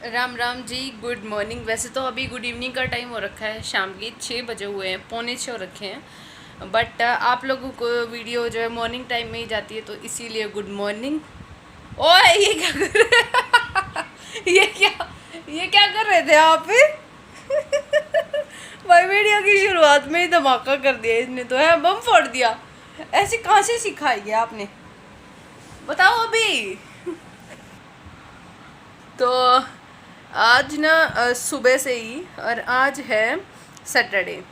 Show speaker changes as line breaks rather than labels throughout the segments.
Ram Ram ji, good morning. वैसे तो अभी गुड इवनिंग का टाइम हो रखा है, शाम के 6 बजे हुए हैं, पौने 6 हो रखे हैं। बट आप लोगों को वीडियो जो है मॉर्निंग टाइम में ही जाती है, तो इसीलिए गुड मॉर्निंग। ओए ये क्या कर रहे ये क्या कर रहे थे आप? भाई वीडियो की शुरुआत में ही धमाका कर दिया इसने, तो है बम फोड़ दिया। ऐसे कहाँ से सिखाई है आपने, बताओ अभी। तो आज ना सुबह से ही, और आज है सैटरडे।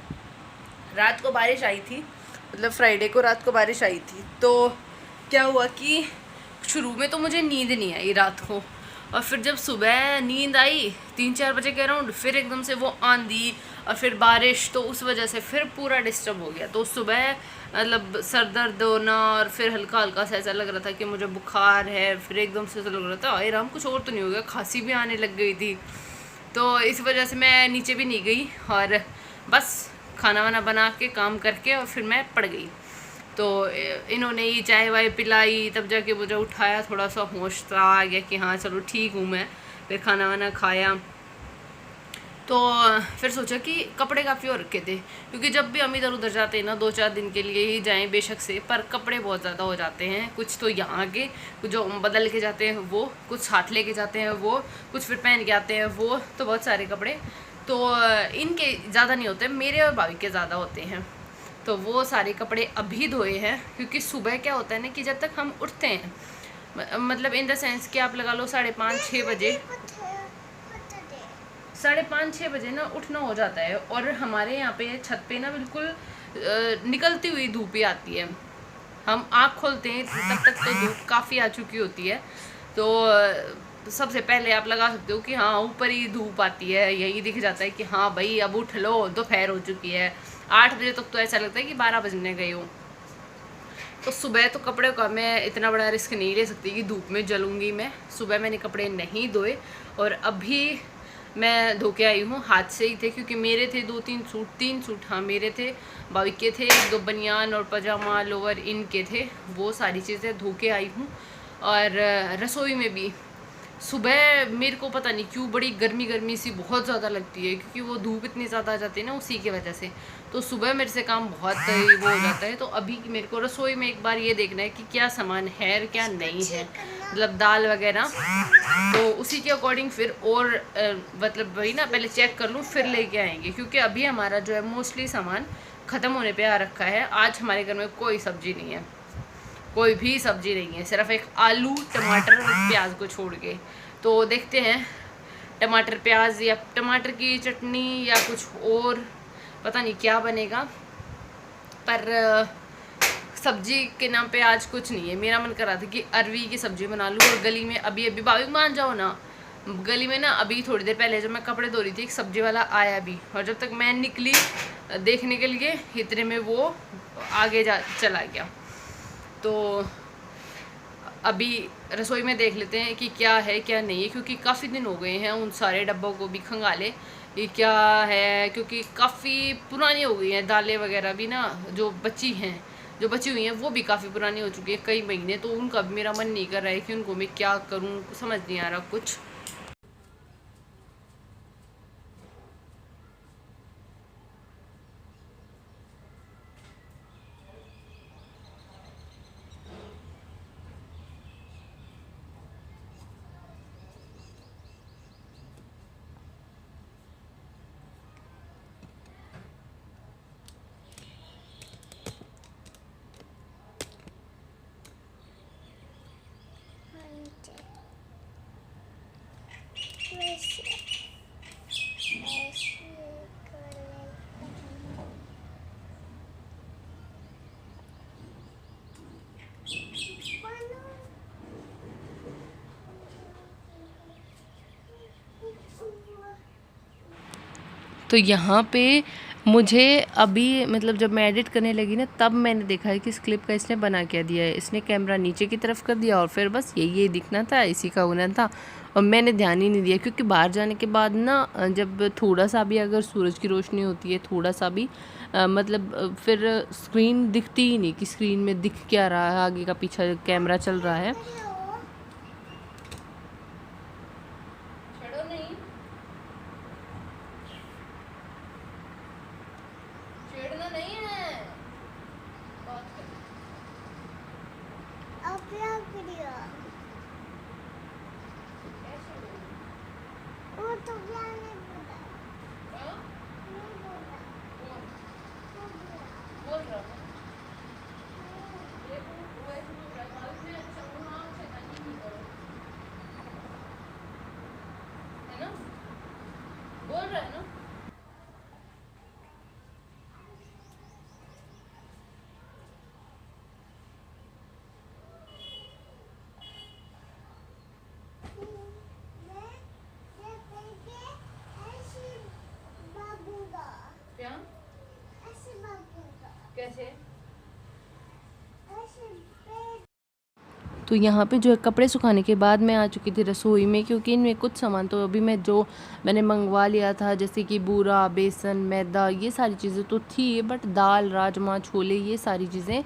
रात को बारिश आई थी, मतलब फ्राइडे को रात को बारिश आई थी। तो क्या हुआ कि शुरू में तो मुझे नींद नहीं आई रात को, और फिर जब सुबह नींद आई 3-4 बजे के अराउंड, फिर एकदम से वो आंधी और फिर बारिश, तो उस वजह से फिर पूरा डिस्टर्ब हो गया। तो सुबह मतलब सर दर्द होना, और फिर हल्का हल्का सा ऐसा लग रहा था कि मुझे बुखार है। फिर एकदम से ऐसा लग रहा था अरे राम, कुछ और तो नहीं हो गया, खांसी भी आने लग गई थी। तो इस वजह से मैं नीचे भी नहीं गई, और बस खाना वाना बना के काम करके और फिर मैं पड़ गई। तो इन्होंने ही चाय वाय पिलाई, तब जाके मुझे उठाया, थोड़ा सा होश सा आ गया कि हाँ चलो ठीक हूँ मैं। फिर खाना वाना खाया, तो फिर सोचा कि कपड़े काफ़ी और रखे थे, क्योंकि जब भी हम इधर उधर जाते हैं ना, 2-4 दिन के लिए ही जाएं बेशक से, पर कपड़े बहुत ज़्यादा हो जाते हैं। कुछ तो यहाँ के जो बदल के जाते हैं वो, कुछ साथ लेके जाते हैं वो, कुछ फिर पहन के आते हैं वो, तो बहुत सारे कपड़े। तो इनके ज़्यादा नहीं होते, मेरे और भाभी के ज़्यादा होते हैं। तो वो सारे कपड़े अभी धोए हैं, क्योंकि सुबह क्या होता है ना कि जब तक हम उठते हैं, मतलब इन द सेंस कि आप लगा लो 5:30-6 बजे, 5:30-6 बजे ना उठना हो जाता है। और हमारे यहाँ पे छत पे ना बिल्कुल निकलती हुई धूप ही आती है। हम आँख खोलते हैं तब तक तो धूप काफ़ी आ चुकी होती है। तो सबसे पहले आप लगा सकते हो कि हाँ ऊपर ही धूप आती है, यही दिख जाता है कि हाँ भाई अब उठ लो, दोपहर हो चुकी है। 8 बजे तक तो ऐसा लगता है कि 12 बजने गए हो। तो सुबह तो कपड़े का मैं इतना बड़ा रिस्क नहीं ले सकती कि धूप में जलूंगी मैं। सुबह मैंने कपड़े नहीं धोए, और अभी मैं धो के आई हूँ। हाथ से ही थे, क्योंकि मेरे थे 2-3 सूट, 3 सूट हाँ मेरे थे, भाभी के थे, 2 बनियान और पजामा लोअर इनके थे। वो सारी चीज़ें धो के आई हूँ। और रसोई में भी सुबह मेरे को पता नहीं क्यों बड़ी गर्मी गर्मी सी बहुत ज़्यादा लगती है, क्योंकि वो धूप इतनी ज़्यादा आ जाती है ना उसी की वजह से। तो सुबह मेरे से काम बहुत वो हो जाता है। तो अभी मेरे को रसोई में एक बार ये देखना है कि क्या सामान है और क्या नहीं है, मतलब दाल वगैरह। तो उसी के अकॉर्डिंग फिर और मतलब वही ना, पहले चेक कर लूँ फिर लेके आएंगे, क्योंकि अभी हमारा जो है मोस्टली सामान ख़त्म होने पे आ रखा है। आज हमारे घर में कोई सब्ज़ी नहीं है, कोई भी सब्जी नहीं है, सिर्फ एक आलू टमाटर और प्याज को छोड़ के। तो देखते हैं टमाटर प्याज या टमाटर की चटनी या कुछ और, पता नहीं क्या बनेगा। पर सब्जी के नाम पे आज कुछ नहीं है। मेरा मन कर रहा था कि अरवी की सब्जी बना लूँ, और गली में अभी अभी भाभी मान जाओ ना, गली में ना अभी थोड़ी देर पहले जब मैं कपड़े धो रही थी, एक सब्जी वाला आया भी, और जब तक मैं निकली देखने के लिए इतने में वो आगे चला गया। तो अभी रसोई में देख लेते हैं कि क्या है क्या नहीं है, क्योंकि काफ़ी दिन हो गए हैं उन सारे डब्बों को भी खंगाले ये क्या है, क्योंकि काफ़ी पुरानी हो गई हैं दालें वगैरह भी ना, जो बची हुई हैं वो भी काफ़ी पुरानी हो चुकी है कई महीने। तो उनका भी मेरा मन नहीं कर रहा है कि उनको मैं क्या करूँ, समझ नहीं आ रहा कुछ। तो यहाँ पे मुझे अभी मतलब जब मैं एडिट करने लगी ना, तब मैंने देखा है कि इस क्लिप का इसने बना क्या दिया है। इसने कैमरा नीचे की तरफ कर दिया, और फिर बस यही दिखना था, इसी का होना था, और मैंने ध्यान ही नहीं दिया। क्योंकि बाहर जाने के बाद ना, जब थोड़ा सा भी अगर सूरज की रोशनी होती है, थोड़ा सा भी मतलब फिर स्क्रीन दिखती ही नहीं कि स्क्रीन में दिख क्या रहा है, आगे का पीछा कैमरा चल रहा है। नहीं रहा है ना। क्या कैसे?
तो यहाँ पे जो है कपड़े सुखाने के बाद मैं आ चुकी थी रसोई में, क्योंकि इनमें कुछ सामान तो अभी मैंने मंगवा लिया था, जैसे कि बूरा, बेसन, मैदा, ये सारी चीज़ें तो थी, बट दाल, राजमा, छोले, ये सारी चीज़ें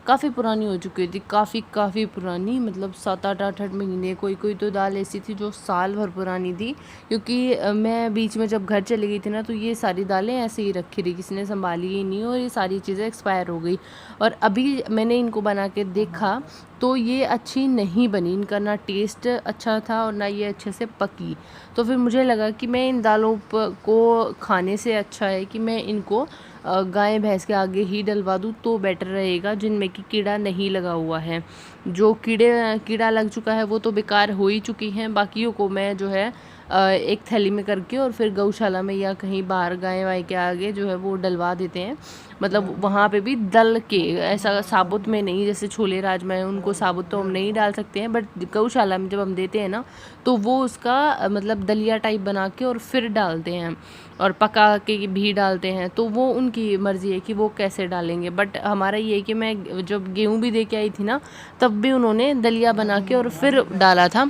काफ़ी पुरानी हो चुकी थी, काफ़ी पुरानी, मतलब 7-8 महीने। कोई तो दाल ऐसी थी जो साल भर पुरानी थी, क्योंकि मैं बीच में जब घर चली गई थी ना, तो ये सारी दालें ऐसे ही रखी रही, किसी ने संभाली ही नहीं, और ये सारी चीज़ें एक्सपायर हो गई। और अभी मैंने इनको बना के देखा तो ये अच्छी नहीं बनी, इनका ना टेस्ट अच्छा था और ना ये अच्छे से पकी। तो फिर मुझे लगा कि मैं इन दालों को खाने से अच्छा है कि मैं इनको गाय भैंस के आगे ही डलवा दूँ तो बेटर रहेगा, जिनमें कि कीड़ा नहीं लगा हुआ है। जो कीड़ा लग चुका है वो तो बेकार हो ही चुकी हैं, बाकियों को मैं जो है एक थैली में करके और फिर गौशाला में या कहीं बाहर गाय वाय के आगे जो है वो डलवा देते हैं। मतलब वहाँ पे भी दल के, ऐसा साबुत में नहीं, जैसे छोले राजमा है उनको साबुत तो हम नहीं डाल सकते हैं, बट गौशाला में जब हम देते हैं ना, तो वो उसका मतलब दलिया टाइप बना के और फिर डालते हैं, और पका के भी डालते हैं। तो वो उनकी मर्ज़ी है कि वो कैसे डालेंगे, बट हमारा ये है कि मैं जब गेहूँ भी दे के आई थी ना, तब भी उन्होंने दलिया बना के और फिर डाला था।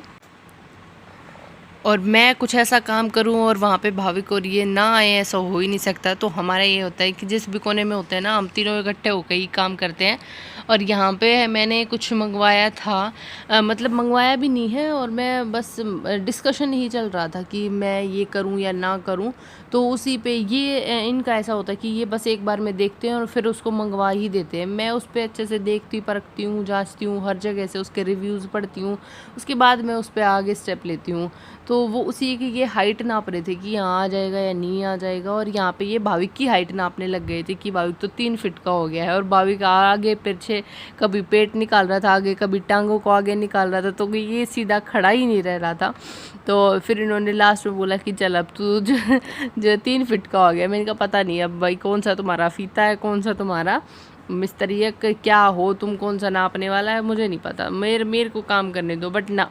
और मैं कुछ ऐसा काम करूं और वहाँ पे भाविक और ये ना आए, ऐसा हो ही नहीं सकता। तो हमारा ये होता है कि जिस भी कोने में होते हैं ना, हम तीनों इकट्ठे होकर ही काम करते हैं। और यहाँ पे मैंने कुछ मंगवाया था, मतलब मंगवाया भी नहीं है, और मैं बस डिस्कशन ही चल रहा था कि मैं ये करूँ या ना करूँ। तो उसी पे ये इनका ऐसा होता है कि ये बस एक बार में देखते हैं और फिर उसको मंगवा ही देते हैं। मैं उस पर अच्छे से देखती, परखती हूँ, जाँचती हूँ, हर जगह से उसके रिव्यूज़ पढ़ती हूँ, उसके बाद मैं उस पर आगे स्टेप लेती हूँ। तो वो उसी की ये हाइट नाप रहे थे कि यहाँ आ जाएगा या नहीं आ जाएगा, और यहाँ पे ये भाविक की हाइट नापने लग गए थे कि भाविक तो 3 फीट का हो गया है, और भाविक आगे पीछे कभी पेट निकाल रहा था आगे, कभी टांगों को आगे निकाल रहा था, तो ये सीधा खड़ा ही नहीं रह रहा था। तो फिर इन्होंने लास्ट में बोला कि चल अब तू जो 3 फीट का हो गया। मैंने कहा पता नहीं अब भाई कौन सा तुम्हारा फीता है, कौन सा तुम्हारा मिस्त्री है, क्या हो तुम, कौन सा नापने वाला है, मुझे नहीं पता, मेरे को काम करने दो। बट ना,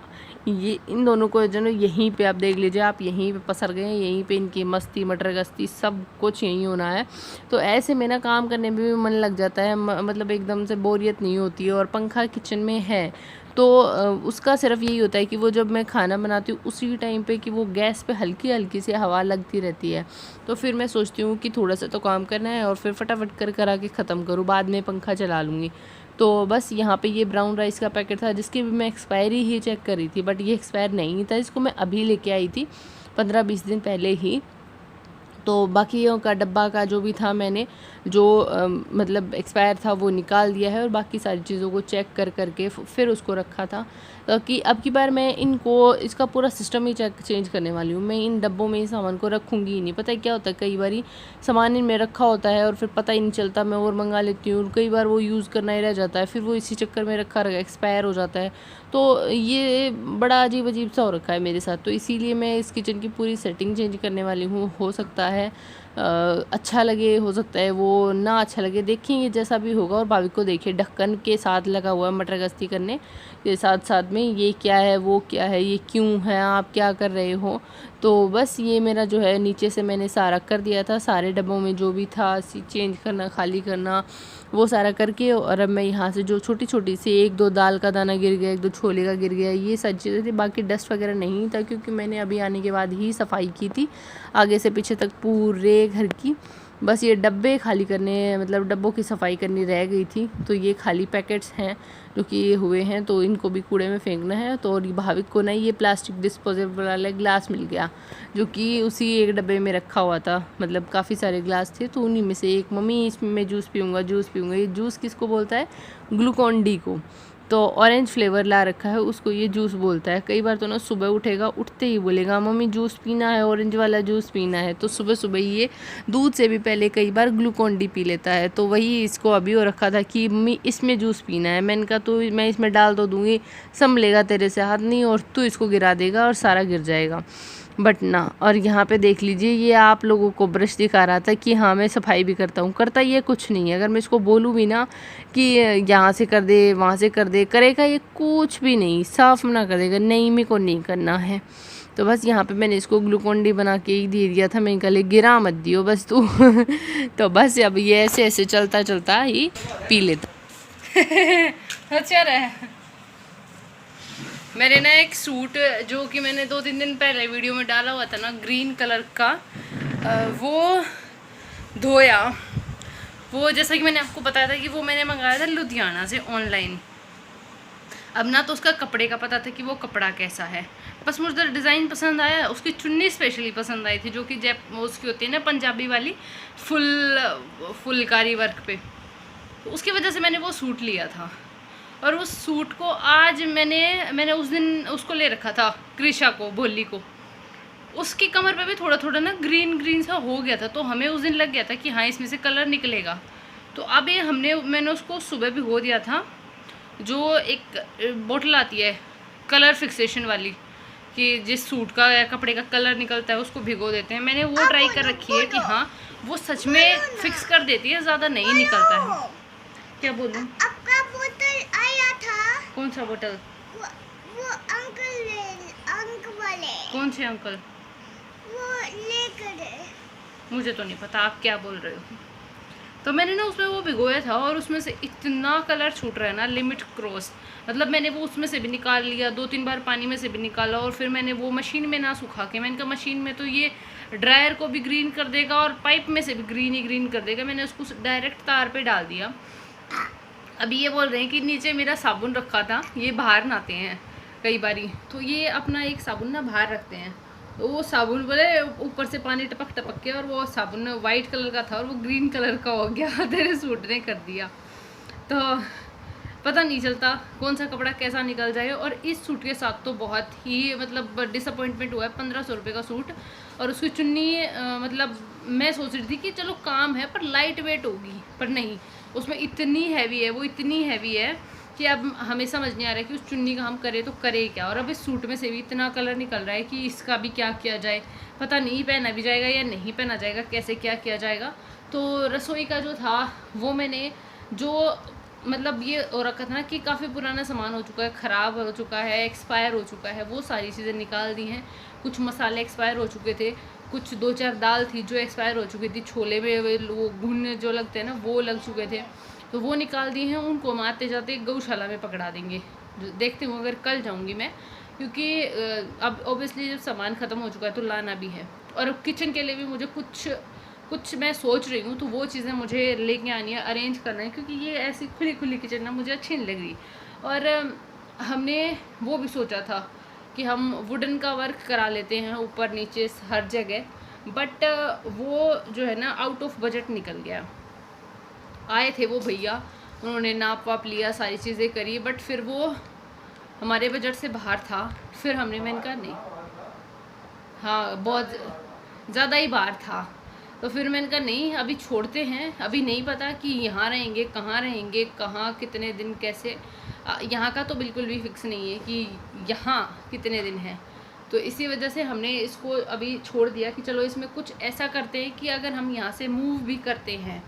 ये इन दोनों को जो है यहीं पे आप देख लीजिए, आप यहीं पे पसर गए हैं, यहीं पे इनकी मस्ती मटर गस्ती सब कुछ यहीं होना है। तो ऐसे में ना काम करने में भी मन लग जाता है, मतलब एकदम से बोरियत नहीं होती है। और पंखा किचन में है तो उसका सिर्फ यही होता है कि वो जब मैं खाना बनाती हूँ उसी टाइम पे कि वो गैस पे हल्की हल्की सी हवा लगती रहती है, तो फिर मैं सोचती हूँ कि थोड़ा सा तो काम करना है और फिर फटाफट करा के ख़त्म करूँ, बाद में पंखा चला लूँगी। तो बस यहाँ पे ये ब्राउन राइस का पैकेट था, जिसकी भी मैं एक्सपायरी ही चेक करी थी, बट ये एक्सपायर नहीं था, इसको मैं अभी लेके आई थी 15-20 दिन पहले ही। तो बाकियों का डब्बा का जो भी था, मैंने जो मतलब एक्सपायर था वो निकाल दिया है, और बाकी सारी चीज़ों को चेक करके फिर उसको रखा था कि अब की बार मैं इसका पूरा सिस्टम ही चेंज करने वाली हूँ। मैं इन डब्बों में इस सामान को रखूँगी ही नहीं। पता है क्या होता है, कई बार सामान इनमें रखा होता है और फिर पता ही नहीं चलता, मैं और मंगा लेती हूँ, कई बार वो यूज़ करना ही रह जाता है, फिर वो इसी चक्कर में रखा एक्सपायर हो जाता है। तो ये बड़ा अजीब सा हो रखा है मेरे साथ, तो इसीलिए मैं इस किचन की पूरी सेटिंग चेंज करने वाली हूँ। हो सकता है अच्छा लगे, हो सकता है वो ना अच्छा लगे, देखेंगे जैसा भी होगा। और भाभी को देखिए ढक्कन के साथ लगा हुआ है मटर गश्ती करने के साथ साथ में, ये क्या है, वो क्या है, ये क्यों है, आप क्या कर रहे हो। तो बस ये मेरा जो है नीचे से मैंने सारा कर दिया था, सारे डब्बों में जो भी था चेंज करना, खाली करना, वो सारा करके। और अब मैं यहाँ से जो छोटी छोटी सी 1-2 दाल का दाना गिर गया, 1-2 छोले का गिर गया, ये सारी चीज़ें थी। बाकी डस्ट वगैरह नहीं था, क्योंकि मैंने अभी आने के बाद ही सफाई की थी आगे से पीछे तक पूरे घर की। बस ये डब्बे खाली करने, मतलब डब्बों की सफाई करनी रह गई थी। तो ये खाली पैकेट्स हैं जो कि ये हुए हैं, तो इनको भी कूड़े में फेंकना है। तो और भाविक को ना ये प्लास्टिक डिस्पोजेबल वाला ग्लास मिल गया, जो कि उसी एक डब्बे में रखा हुआ था। मतलब काफ़ी सारे ग्लास थे, तो उन्हीं में से एक, मम्मी इसमें मैं जूस पीऊँगा। ये जूस किसको बोलता है, ग्लूकॉन डी को। तो ऑरेंज फ्लेवर ला रखा है, उसको ये जूस बोलता है। कई बार तो ना सुबह उठेगा, उठते ही बोलेगा मम्मी जूस पीना है, ऑरेंज वाला जूस पीना है। तो सुबह सुबह ये दूध से भी पहले कई बार ग्लूकॉन डी पी लेता है। तो वही इसको अभी हो रखा था कि मम्मी इसमें जूस पीना है। मैंने कहा तो मैं इसमें डाल तो दूँगी, संभलेगा तेरे से हाथ नहीं, और तू इसको गिरा देगा और सारा गिर जाएगा। बट ना। और यहाँ पे देख लीजिए, ये आप लोगों को ब्रश दिखा रहा था कि हाँ मैं सफाई भी करता हूँ, करता ये कुछ नहीं है। अगर मैं इसको बोलूँ भी ना कि यहाँ से कर दे वहाँ से कर दे, करेगा ये कुछ भी नहीं, साफ ना कर देगा, नहीं मेरे को नहीं करना है। तो बस यहाँ पे मैंने इसको ग्लूकोन डी बना के ही दे दिया था, मैं गले गिरा मत दियो बस तू तो बस अब ये ऐसे ऐसे चलता चलता ही पी लेता।
अच्छा रहा। मैंने ना एक सूट जो कि मैंने 2-3 दिन पहले वीडियो में डाला हुआ था ना, ग्रीन कलर का, वो धोया। वो जैसा कि मैंने आपको बताया था कि वो मैंने मंगाया था लुधियाना से ऑनलाइन। अब ना तो उसका कपड़े का पता था कि वो कपड़ा कैसा है, बस मुझे डिज़ाइन पसंद आया। उसकी चुन्नी स्पेशली पसंद आई थी, जो कि उसकी होती है ना पंजाबी वाली, फुलकारी वर्क पे। तो उसकी वजह से मैंने वो सूट लिया था। और उस सूट को आज मैंने उस दिन उसको ले रखा था, कृषा को, भोली को। उसकी कमर पे भी थोड़ा थोड़ा ना ग्रीन ग्रीन सा हो गया था, तो हमें उस दिन लग गया था कि हाँ इसमें से कलर निकलेगा। तो अब ये मैंने उसको सुबह भिगो दिया था। जो एक बोतल आती है कलर फिक्सेशन वाली, कि जिस सूट का या कपड़े का कलर निकलता है उसको भिगो देते हैं, मैंने वो ट्राई कर रखी है कि हाँ वो सच में फिक्स कर देती है, ज़्यादा नहीं निकलता है। क्या बोलूं?
आपका बोतल आया था।
कौन सा बोतल?
वो अंकल वाले।
कौन से अंकल?
वो लेकर गए।
मुझे तो नहीं पता आप क्या बोल रहे हो। तो मैंने ना उसमें वो भिगोया था और उसमें से इतना कलर छूट रहा है ना, लिमिट क्रॉस। मतलब मैंने वो उसमें से भी निकाल लिया, 2-3 बार पानी में से भी निकाला, और फिर मैंने वो मशीन में ना सुखा के, मैंने कहा मशीन में तो ये ड्रायर को भी ग्रीन कर देगा और पाइप में से भी ग्रीन ही ग्रीन कर देगा। मैंने उसको डायरेक्ट तार पे डाल दिया। अभी ये बोल रहे हैं कि नीचे मेरा साबुन रखा था, ये बाहर नहाते हैं कई बारी, तो ये अपना एक साबुन ना बाहर रखते हैं। तो वो साबुन बोले ऊपर से पानी टपक टपक के, और वो साबुन वाइट कलर का था और वो ग्रीन कलर का हो गया। तेरे सूट ने कर दिया। तो पता नहीं चलता कौन सा कपड़ा कैसा निकल जाए। और इस सूट के साथ तो बहुत ही मतलब डिसअपॉइंटमेंट हुआ है। 1500 रुपये का सूट, और उसकी चुन्नी मतलब मैं सोच रही थी कि चलो काम है पर लाइट वेट होगी, पर नहीं, उसमें इतनी हैवी है, वो इतनी हैवी है कि अब हमें समझ नहीं आ रहा है कि उस चुन्नी का हम करें तो करें क्या। और अब इस सूट में से भी इतना कलर निकल रहा है कि इसका भी क्या किया जाए, पता नहीं पहना भी जाएगा या नहीं पहना जाएगा, कैसे क्या किया जाएगा। तो रसोई का जो था वो मैंने जो मतलब ये हो रखा था ना कि काफ़ी पुराना सामान हो चुका है, ख़राब हो चुका है, एक्सपायर हो चुका है, वो सारी चीज़ें निकाल दी हैं। कुछ मसाले एक्सपायर हो चुके थे, कुछ 2-4 दाल थी जो एक्सपायर हो चुकी थी, छोले में वो घुन जो लगते हैं ना वो लग चुके थे, तो वो निकाल दिए हैं। उनको हम आते जाते गौशाला में पकड़ा देंगे। देखती हूँ अगर कल जाऊँगी मैं, क्योंकि अब ऑब्वियसली जब सामान ख़त्म हो चुका है तो लाना भी है। और किचन के लिए भी मुझे कुछ मैं सोच रही हूँ, तो वो चीज़ें मुझे लेके आनी है, अरेंज करना है, क्योंकि ये ऐसी खुली खुली किचन ना मुझे अच्छी नहीं लग रही। और हमने वो भी सोचा था कि हम वुडन का वर्क करा लेते हैं ऊपर नीचे हर जगह, बट वो जो है ना आउट ऑफ बजट निकल गया। आए थे वो भैया, उन्होंने नाप वाप लिया, सारी चीज़ें करी, बट फिर वो हमारे बजट से बाहर था। फिर मैंने कहा नहीं, हाँ बहुत ज़्यादा ही बाहर था। तो फिर मैंने कहा नहीं, अभी छोड़ते हैं, अभी नहीं पता कि यहाँ रहेंगे, कहाँ कितने दिन, कैसे। यहाँ का तो बिल्कुल भी फिक्स नहीं है कि यहाँ कितने दिन है। तो इसी वजह से हमने इसको अभी छोड़ दिया कि चलो इसमें कुछ ऐसा करते हैं कि अगर हम यहाँ से मूव भी करते हैं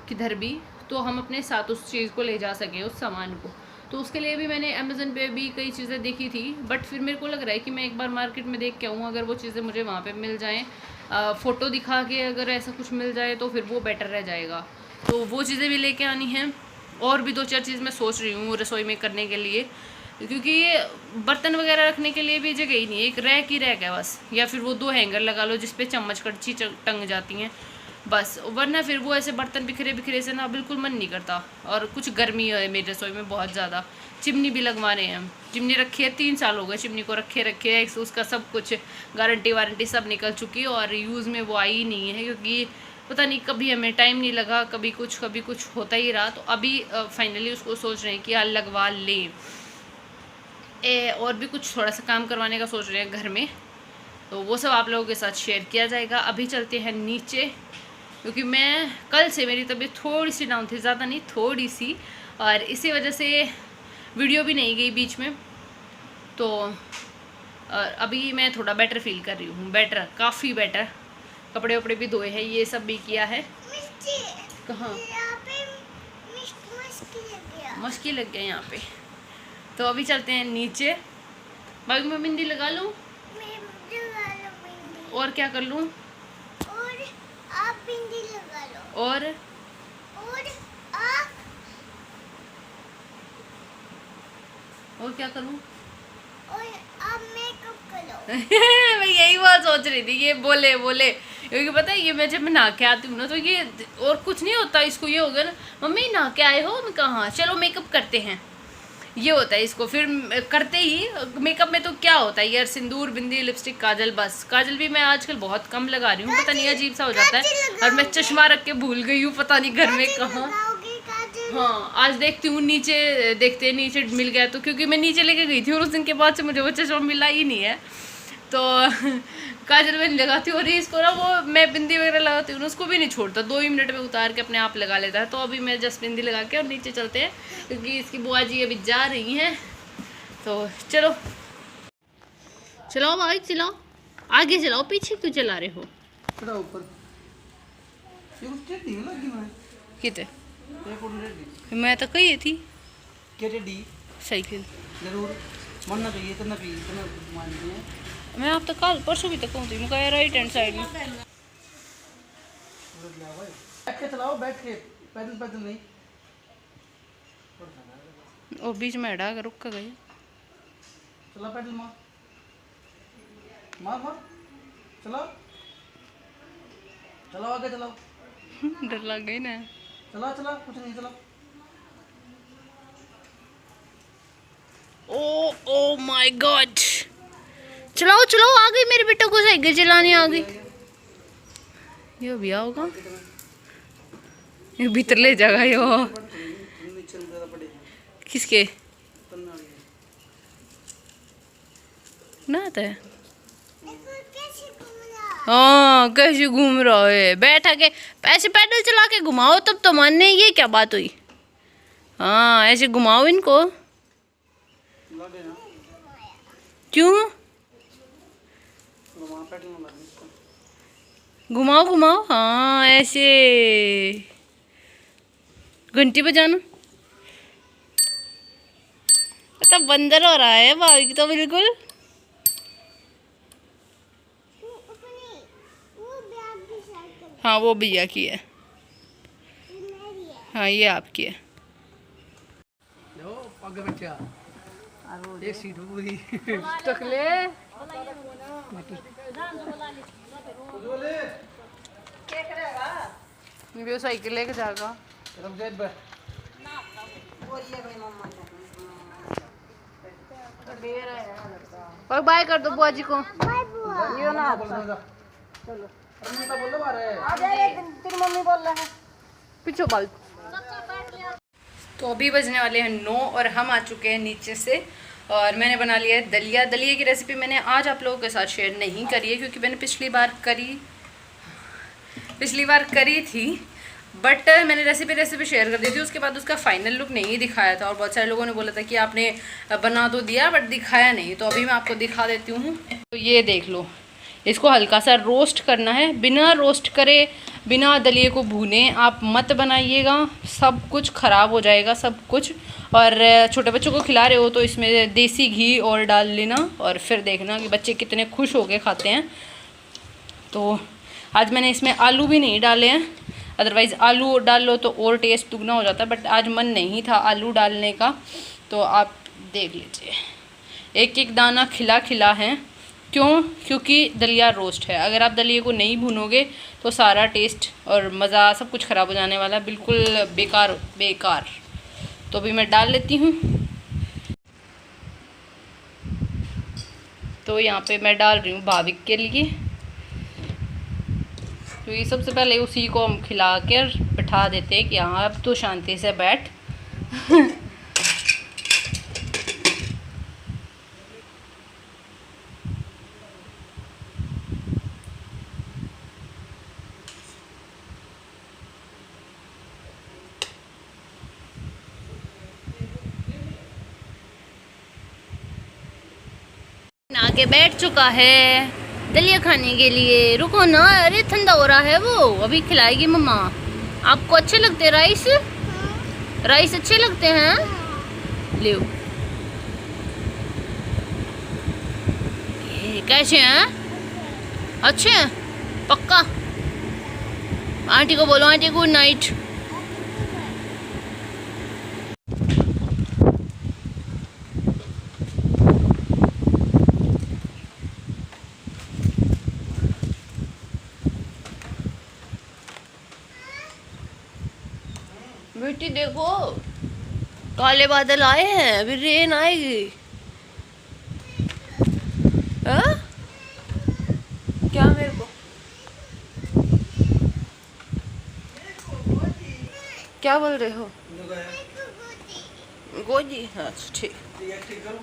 किधर भी, तो हम अपने साथ उस चीज़ को ले जा सकें, उस सामान को। तो उसके लिए भी मैंने अमेज़न पे भी कई चीज़ें देखी थी, बट फिर मेरे को लग रहा है कि मैं एक बार मार्केट में देख के आऊँ, अगर वो चीज़ें मुझे वहाँ पे मिल जाएं, फ़ोटो दिखा के अगर ऐसा कुछ मिल जाए तो फिर वो बेटर रह जाएगा। तो वो चीज़ें भी लेके आनी हैं। और भी 2-4 चीज़ मैं सोच रही हूँ रसोई में करने के लिए, क्योंकि बर्तन वगैरह रखने के लिए भी जगह ही नहीं है, एक रैक ही रैक है बस, या फिर वो 2 हैंगर लगा लो जिस पे चम्मच कड़छी टंग जाती हैं बस, वरना फिर वो ऐसे बर्तन बिखरे बिखरे से ना बिल्कुल मन नहीं करता। और कुछ गर्मी है मेरी रसोई में बहुत ज़्यादा। चिमनी भी लगवा रहे हैं, चिमनी रखी है 3 साल हो गए चिमनी को रखे उसका सब कुछ गारंटी वारंटी सब निकल चुकी है, और यूज़ में वो आई ही नहीं है, क्योंकि पता नहीं कभी हमें टाइम नहीं लगा, कभी कुछ होता ही रहा। तो अभी फाइनली उसको सोच रहे हैं कि यार लगवा लें। और भी कुछ थोड़ा सा काम करवाने का सोच रहे हैं घर में, तो वो सब आप लोगों के साथ शेयर किया जाएगा। अभी चलते हैं नीचे, क्योंकि मैं कल से मेरी तबीयत थोड़ी सी डाउन थी, ज़्यादा नहीं थोड़ी सी, और इसी वजह से वीडियो भी नहीं गई बीच में। तो और अभी मैं थोड़ा बेटर फील कर रही हूँ, बेटर, काफ़ी बेटर। कपड़े वपड़े भी धोए हैं, ये सब भी किया है। कहाँ
यहाँ पे मस्की लग गया।
मस्की लग गया यहाँ पे। तो अभी चलते हैं नीचे। बाकी मैं बिंदी लगा लूँ
मैं लगा लो बिंदी।
और क्या कर लूँ?
और आप बिंदी लगा लो।
और
आप
और क्या करूँ?
और आप मेकअप करो।
मैं यही बात सोच रही थी, ये बोले क्योंकि पता है ये मैं जब नहा के आती हूँ ना तो ये और कुछ नहीं होता इसको, ये हो गया ना मम्मी नहा के आए हो, मैं कहा चलो मेकअप करते हैं, ये होता है इसको। फिर करते ही मेकअप में तो क्या होता है यार, सिंदूर, बिंदी, लिपस्टिक, काजल, बस। काजल भी मैं आजकल बहुत कम लगा रही हूँ, पता नहीं अजीब सा हो जाता है। और मैं चश्मा रख के भूल गई हूँ, पता नहीं घर में कहाँ। हाँ आज देखती हूँ, नीचे देखते हैं, नीचे मिल गया तो, क्योंकि मैं नीचे लेके गई थी और उस दिन के बाद से मुझे वो चश्मा मिला ही नहीं है। तो काजल में नहीं लगाती और इसको ना वो मैं बिंदी वगैरह लगाती हूँ उसको भी नहीं छोड़ता, 2 ही मिनट में उतार के अपने आप लगा लेता है। तो अभी मैं जस्ट बिंदी लगा के और नीचे चलते हैं क्योंकि इसकी बुआ जी अभी जा रही हैं। तो चलो चलाओ भाई, चलाओ आगे, चलाओ पीछे क्यों चला रहे हो? कितने मैं तो कही थी साइकिल
जरूर मानना चाहिए, इतना भी इतना मानते हैं।
मैं आप तो कल परसों भी तक कहूँ थी, मुझे राइट हैंड साइड में
बैठ के चलाओ, बैठ के, पैदल पैदल नहीं।
और बीच में हटा कर रुक कर गई।
चला पैदल मार मार मार, चलाओ चलाओ, आगे चलाओ।
डर लग गई ना।
चला चला, कुछ नहीं, चला।
ओ माय गॉड, चलाओ चलाओ, आ गई मेरे बेटे को साइकिल चलानी आ गई। ये भैया होगा, ये भीतर ले जाएगा यो। किसके ना आता है? हाँ कैसे घूम रहा है, बैठा के ऐसे पैडल चला के घुमाओ तब तो मानने। ये क्या बात हुई? हाँ ऐसे घुमाओ इनको। क्यों? घुमाओ घुमाओ, हाँ ऐसे घंटी बजाना। तो बंदर हो रहा है भाई तो बिल्कुल। हाँ वो भैया की है, हाँ ये आपकी है।
आगे बैठा, एक सीट हो पूरी।
टकले वीडियो साइकिल लेके जाएगा। और बाय कर दो बुआ जी को।
बाय बुआ।
तेरी मम्मी बोल रहा है
पीछे बाल। तो अभी बजने वाले हैं 9 और हम आ चुके हैं नीचे से। और मैंने बना लिया है दलिया। दलिया की रेसिपी मैंने आज आप लोगों के साथ शेयर नहीं करी है क्योंकि मैंने पिछली बार करी थी, बट मैंने रेसिपी शेयर कर दी थी। उसके बाद उसका फाइनल लुक नहीं दिखाया था और बहुत सारे लोगों ने बोला था कि आपने बना तो दिया बट दिखाया नहीं। तो अभी मैं आपको दिखा देती हूँ। तो ये देख लो, इसको हल्का सा रोस्ट करना है। बिना रोस्ट करे, बिना दलिए को भूने आप मत बनाइएगा, सब कुछ ख़राब हो जाएगा सब कुछ। और छोटे बच्चों को खिला रहे हो तो इसमें देसी घी और डाल लेना और फिर देखना कि बच्चे कितने खुश होके खाते हैं। तो आज मैंने इसमें आलू भी नहीं डाले हैं, अदरवाइज़ आलू डाल लो तो और टेस्ट दुगना हो जाता है, बट आज मन नहीं था आलू डालने का। तो आप देख लीजिए, एक एक दाना खिला खिला है। क्यों? क्योंकि दलिया रोस्ट है। अगर आप दलिए को नहीं भूनोगे तो सारा टेस्ट और मज़ा सब कुछ ख़राब हो जाने वाला है, बिल्कुल बेकार। तो अभी मैं डाल लेती हूँ। तो यहाँ पे मैं डाल रही हूँ भाविक के लिए। तो ये सबसे पहले उसी को हम खिला कर बिठा देते हैं कि हाँ अब तो शांति से बैठ।
आके बैठ चुका है दलिया खाने के लिए। रुको ना, अरे ठंडा हो रहा है, वो अभी खिलाएगी मम्मा। आपको अच्छे लगते हैं राइस? राइस अच्छे लगते हैं? ले ये कैसे हैं? अच्छे हैं पक्का? आंटी को बोलो, आंटी गुड नाइट। बेटी देखो, काले बादल आए हैं, अभी रेन आएगी। हाँ? क्या मेरे को क्या बोल रहे हो? गोदी? अच्छा ठीक।
ठीक करो।